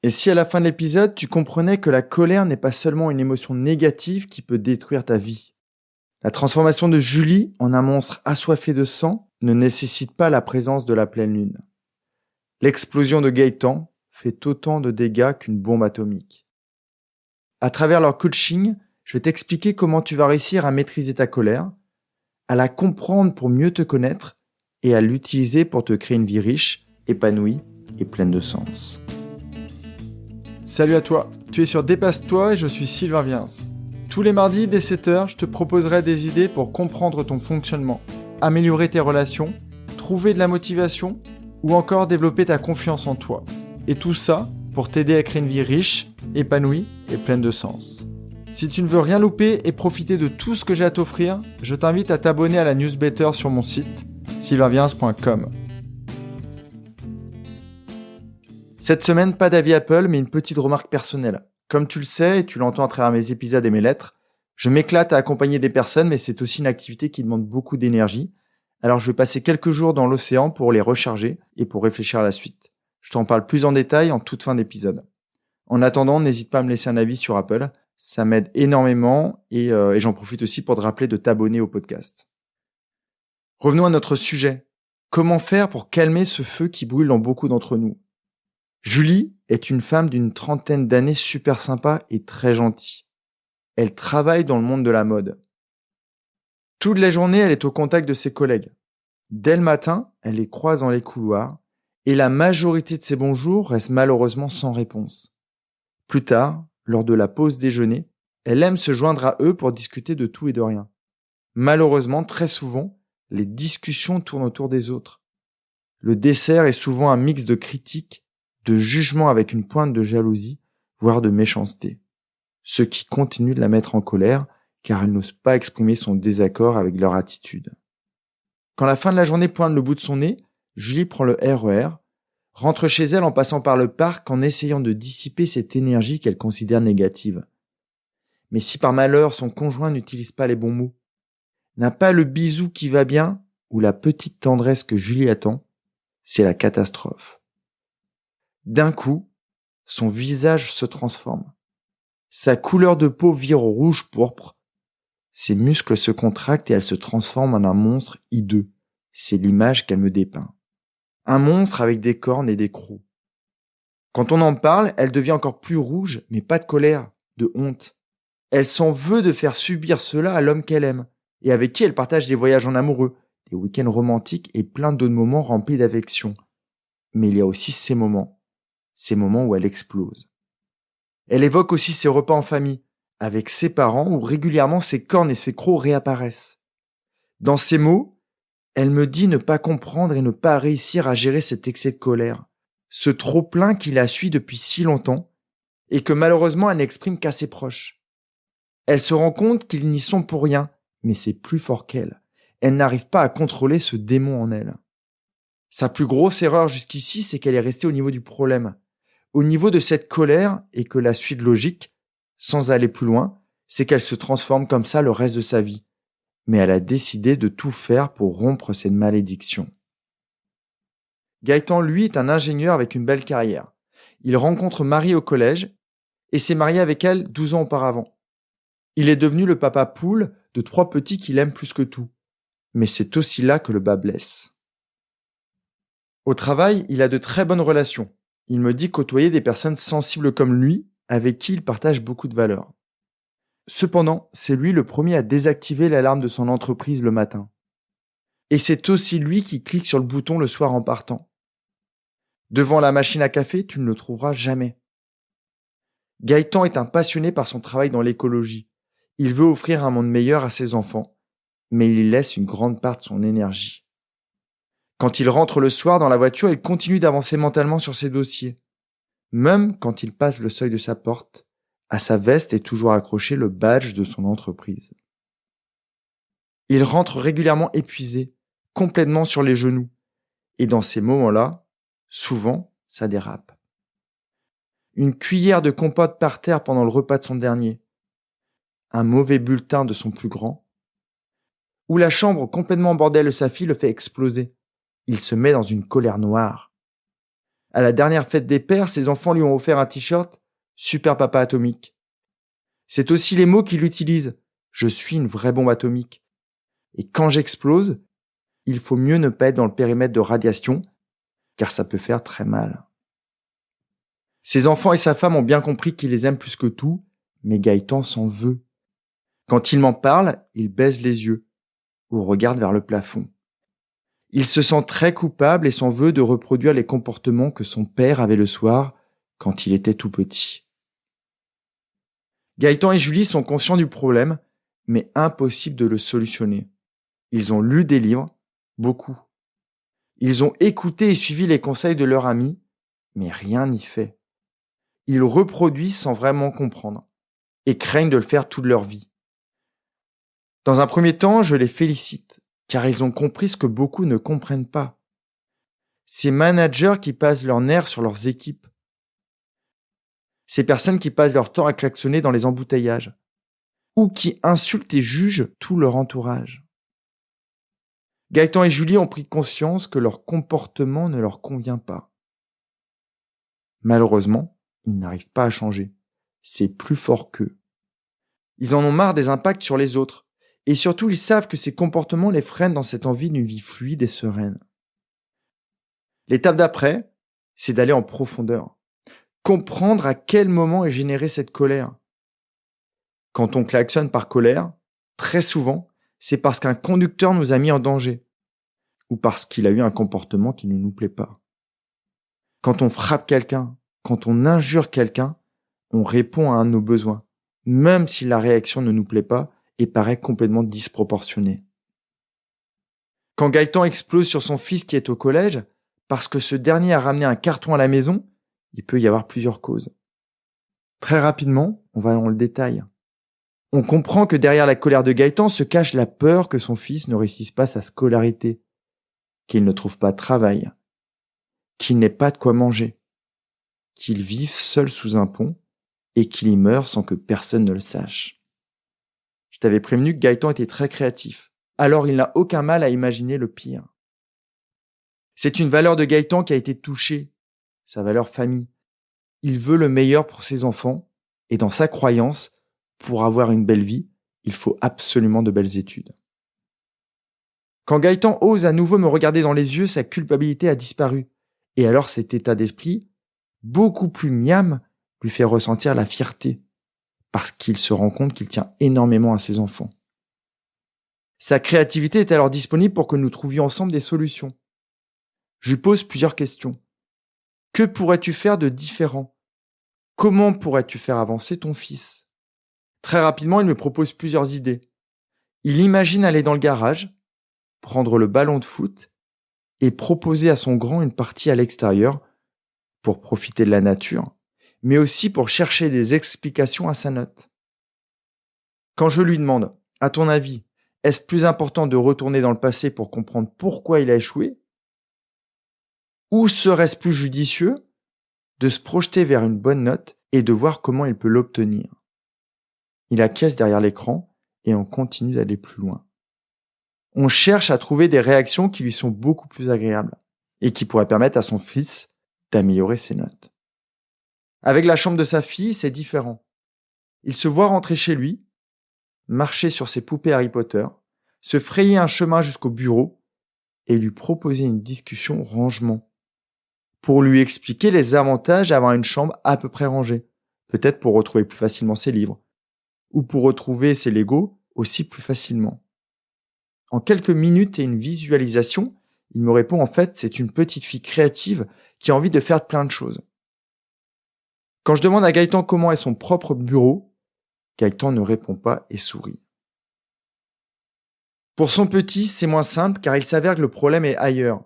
Et si à la fin de l'épisode, tu comprenais que la colère n'est pas seulement une émotion négative qui peut détruire ta vie. La transformation de Julie en un monstre assoiffé de sang ne nécessite pas la présence de la pleine lune. L'explosion de Gaëtan fait autant de dégâts qu'une bombe atomique. À travers leur coaching, je vais t'expliquer comment tu vas réussir à maîtriser ta colère, à la comprendre pour mieux te connaître et à l'utiliser pour te créer une vie riche, épanouie et pleine de sens. Salut à toi, tu es sur Dépasse-toi et je suis Sylvain Viens. Tous les mardis dès 7h, je te proposerai des idées pour comprendre ton fonctionnement, améliorer tes relations, trouver de la motivation ou encore développer ta confiance en toi. Et tout ça pour t'aider à créer une vie riche, épanouie et pleine de sens. Si tu ne veux rien louper et profiter de tout ce que j'ai à t'offrir, je t'invite à t'abonner à la newsletter sur mon site, sylvainviens.com. Cette semaine, pas d'avis Apple, mais une petite remarque personnelle. Comme tu le sais, et tu l'entends à travers mes épisodes et mes lettres, je m'éclate à accompagner des personnes, mais c'est aussi une activité qui demande beaucoup d'énergie. Alors je vais passer quelques jours dans l'océan pour les recharger et pour réfléchir à la suite. Je t'en parle plus en détail en toute fin d'épisode. En attendant, n'hésite pas à me laisser un avis sur Apple. Ça m'aide énormément et j'en profite aussi pour te rappeler de t'abonner au podcast. Revenons à notre sujet. Comment faire pour calmer ce feu qui brûle dans beaucoup d'entre nous ? Julie est une femme d'une 30aine d'années super sympa et très gentille. Elle travaille dans le monde de la mode. Toute la journée, elle est au contact de ses collègues. Dès le matin, elle les croise dans les couloirs et la majorité de ses bonjours restent malheureusement sans réponse. Plus tard, lors de la pause déjeuner, elle aime se joindre à eux pour discuter de tout et de rien. Malheureusement, très souvent, les discussions tournent autour des autres. Le dessert est souvent un mix de critiques, de jugements avec une pointe de jalousie, voire de méchanceté. Ce qui continue de la mettre en colère, car elle n'ose pas exprimer son désaccord avec leur attitude. Quand la fin de la journée pointe le bout de son nez, Julie prend le RER, rentre chez elle en passant par le parc en essayant de dissiper cette énergie qu'elle considère négative. Mais si par malheur son conjoint n'utilise pas les bons mots, n'a pas le bisou qui va bien ou la petite tendresse que Julie attend, c'est la catastrophe. D'un coup, son visage se transforme. Sa couleur de peau vire au rouge pourpre. Ses muscles se contractent et elle se transforme en un monstre hideux. C'est l'image qu'elle me dépeint. Un monstre avec des cornes et des crocs. Quand on en parle, elle devient encore plus rouge, mais pas de colère, de honte. Elle s'en veut de faire subir cela à l'homme qu'elle aime, et avec qui elle partage des voyages en amoureux, des week-ends romantiques et plein d'autres moments remplis d'affection. Mais il y a aussi ces moments où elle explose. Elle évoque aussi ses repas en famille, avec ses parents où régulièrement ses cornes et ses crocs réapparaissent. Dans ces mots, elle me dit ne pas comprendre et ne pas réussir à gérer cet excès de colère, ce trop-plein qui la suit depuis si longtemps et que malheureusement elle n'exprime qu'à ses proches. Elle se rend compte qu'ils n'y sont pour rien, mais c'est plus fort qu'elle. Elle n'arrive pas à contrôler ce démon en elle. Sa plus grosse erreur jusqu'ici, c'est qu'elle est restée au niveau du problème, au niveau de cette colère, et que la suite logique, sans aller plus loin, c'est qu'elle se transforme comme ça le reste de sa vie. Mais elle a décidé de tout faire pour rompre cette malédiction. Gaëtan, lui, est un ingénieur avec une belle carrière. Il rencontre Marie au collège et s'est marié avec elle 12 ans auparavant. Il est devenu le papa poule de 3 petits qu'il aime plus que tout. Mais c'est aussi là que le bas blesse. Au travail, il a de très bonnes relations. Il me dit côtoyer des personnes sensibles comme lui, avec qui il partage beaucoup de valeurs. Cependant, c'est lui le premier à désactiver l'alarme de son entreprise le matin. Et c'est aussi lui qui clique sur le bouton le soir en partant. Devant la machine à café, tu ne le trouveras jamais. Gaëtan est un passionné par son travail dans l'écologie. Il veut offrir un monde meilleur à ses enfants, mais il y laisse une grande part de son énergie. Quand il rentre le soir dans la voiture, il continue d'avancer mentalement sur ses dossiers. Même quand il passe le seuil de sa porte, à sa veste est toujours accroché le badge de son entreprise. Il rentre régulièrement épuisé, complètement sur les genoux. Et dans ces moments-là, souvent, ça dérape. Une cuillère de compote par terre pendant le repas de son dernier. Un mauvais bulletin de son plus grand. Ou la chambre complètement bordelle de sa fille le fait exploser. Il se met dans une colère noire. À la dernière fête des pères, ses enfants lui ont offert un t-shirt « Super Papa Atomique ». C'est aussi les mots qu'il utilise. « Je suis une vraie bombe atomique. Et quand j'explose, il faut mieux ne pas être dans le périmètre de radiation, car ça peut faire très mal. » Ses enfants et sa femme ont bien compris qu'il les aime plus que tout, mais Gaëtan s'en veut. Quand il m'en parle, il baisse les yeux ou regarde vers le plafond. Il se sent très coupable et s'en veut de reproduire les comportements que son père avait le soir quand il était tout petit. Gaëtan et Julie sont conscients du problème, mais impossible de le solutionner. Ils ont lu des livres, beaucoup. Ils ont écouté et suivi les conseils de leur ami, mais rien n'y fait. Ils reproduisent sans vraiment comprendre et craignent de le faire toute leur vie. Dans un premier temps, je les félicite, car ils ont compris ce que beaucoup ne comprennent pas. Ces managers qui passent leur nerfs sur leurs équipes. Ces personnes qui passent leur temps à klaxonner dans les embouteillages. Ou qui insultent et jugent tout leur entourage. Gaëtan et Julie ont pris conscience que leur comportement ne leur convient pas. Malheureusement, ils n'arrivent pas à changer. C'est plus fort qu'eux. Ils en ont marre des impacts sur les autres. Et surtout, ils savent que ces comportements les freinent dans cette envie d'une vie fluide et sereine. L'étape d'après, c'est d'aller en profondeur. Comprendre à quel moment est générée cette colère. Quand on klaxonne par colère, très souvent, c'est parce qu'un conducteur nous a mis en danger ou parce qu'il a eu un comportement qui ne nous plaît pas. Quand on frappe quelqu'un, quand on injure quelqu'un, on répond à un de nos besoins, même si la réaction ne nous plaît pas et paraît complètement disproportionnée. Quand Gaëtan explose sur son fils qui est au collège, parce que ce dernier a ramené un carton à la maison, il peut y avoir plusieurs causes. Très rapidement, on va dans le détail. On comprend que derrière la colère de Gaëtan se cache la peur que son fils ne réussisse pas sa scolarité, qu'il ne trouve pas de travail, qu'il n'ait pas de quoi manger, qu'il vive seul sous un pont et qu'il y meure sans que personne ne le sache. Je t'avais prévenu que Gaëtan était très créatif, alors il n'a aucun mal à imaginer le pire. C'est une valeur de Gaëtan qui a été touchée, sa valeur famille. Il veut le meilleur pour ses enfants et dans sa croyance, pour avoir une belle vie, il faut absolument de belles études. Quand Gaëtan ose à nouveau me regarder dans les yeux, sa culpabilité a disparu. Et alors cet état d'esprit, beaucoup plus miam, lui fait ressentir la fierté, parce qu'il se rend compte qu'il tient énormément à ses enfants. Sa créativité est alors disponible pour que nous trouvions ensemble des solutions. Je lui pose plusieurs questions. Que pourrais-tu faire de différent ? Comment pourrais-tu faire avancer ton fils ? Très rapidement, il me propose plusieurs idées. Il imagine aller dans le garage, prendre le ballon de foot et proposer à son grand une partie à l'extérieur pour profiter de la nature, mais aussi pour chercher des explications à sa note. Quand je lui demande, à ton avis, est-ce plus important de retourner dans le passé pour comprendre pourquoi il a échoué ? Ou serait-ce plus judicieux de se projeter vers une bonne note et de voir comment il peut l'obtenir ? Il acquiesce derrière l'écran et on continue d'aller plus loin. On cherche à trouver des réactions qui lui sont beaucoup plus agréables et qui pourraient permettre à son fils d'améliorer ses notes. Avec la chambre de sa fille, c'est différent. Il se voit rentrer chez lui, marcher sur ses poupées Harry Potter, se frayer un chemin jusqu'au bureau et lui proposer une discussion rangement pour lui expliquer les avantages d'avoir une chambre à peu près rangée, peut-être pour retrouver plus facilement ses livres ou pour retrouver ses Legos aussi plus facilement. En quelques minutes et une visualisation, il me répond en fait, c'est une petite fille créative qui a envie de faire plein de choses. Quand je demande à Gaëtan comment est son propre bureau, Gaëtan ne répond pas et sourit. Pour son petit, c'est moins simple car il s'avère que le problème est ailleurs.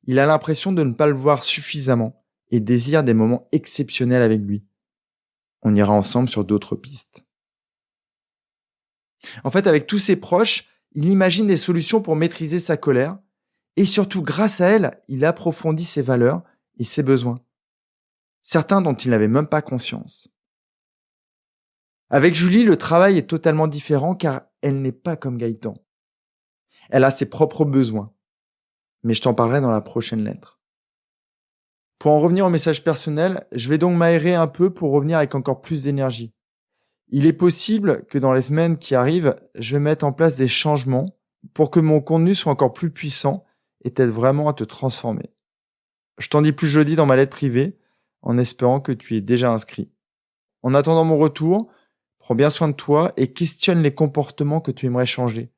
Il a l'impression de ne pas le voir suffisamment et désire des moments exceptionnels avec lui. On ira ensemble sur d'autres pistes. En fait, avec tous ses proches, il imagine des solutions pour maîtriser sa colère et surtout, grâce à elle, il approfondit ses valeurs et ses besoins. Certains dont il n'avait même pas conscience. Avec Julie, le travail est totalement différent car elle n'est pas comme Gaëtan. Elle a ses propres besoins. Mais je t'en parlerai dans la prochaine lettre. Pour en revenir au message personnel, je vais donc m'aérer un peu pour revenir avec encore plus d'énergie. Il est possible que dans les semaines qui arrivent, je vais mettre en place des changements pour que mon contenu soit encore plus puissant et t'aide vraiment à te transformer. Je t'en dis plus jeudi dans ma lettre privée, en espérant que tu y es déjà inscrit. En attendant mon retour, prends bien soin de toi et questionne les comportements que tu aimerais changer.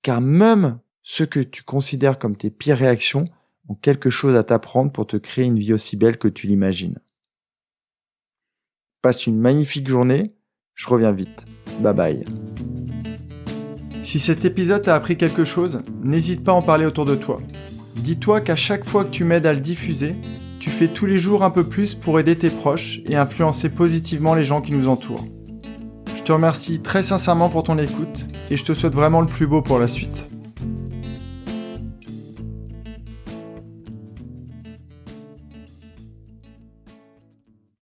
Car même ceux que tu considères comme tes pires réactions ont quelque chose à t'apprendre pour te créer une vie aussi belle que tu l'imagines. Passe une magnifique journée, je reviens vite. Bye bye. Si cet épisode t'a appris quelque chose, n'hésite pas à en parler autour de toi. Dis-toi qu'à chaque fois que tu m'aides à le diffuser, tu fais tous les jours un peu plus pour aider tes proches et influencer positivement les gens qui nous entourent. Je te remercie très sincèrement pour ton écoute et je te souhaite vraiment le plus beau pour la suite.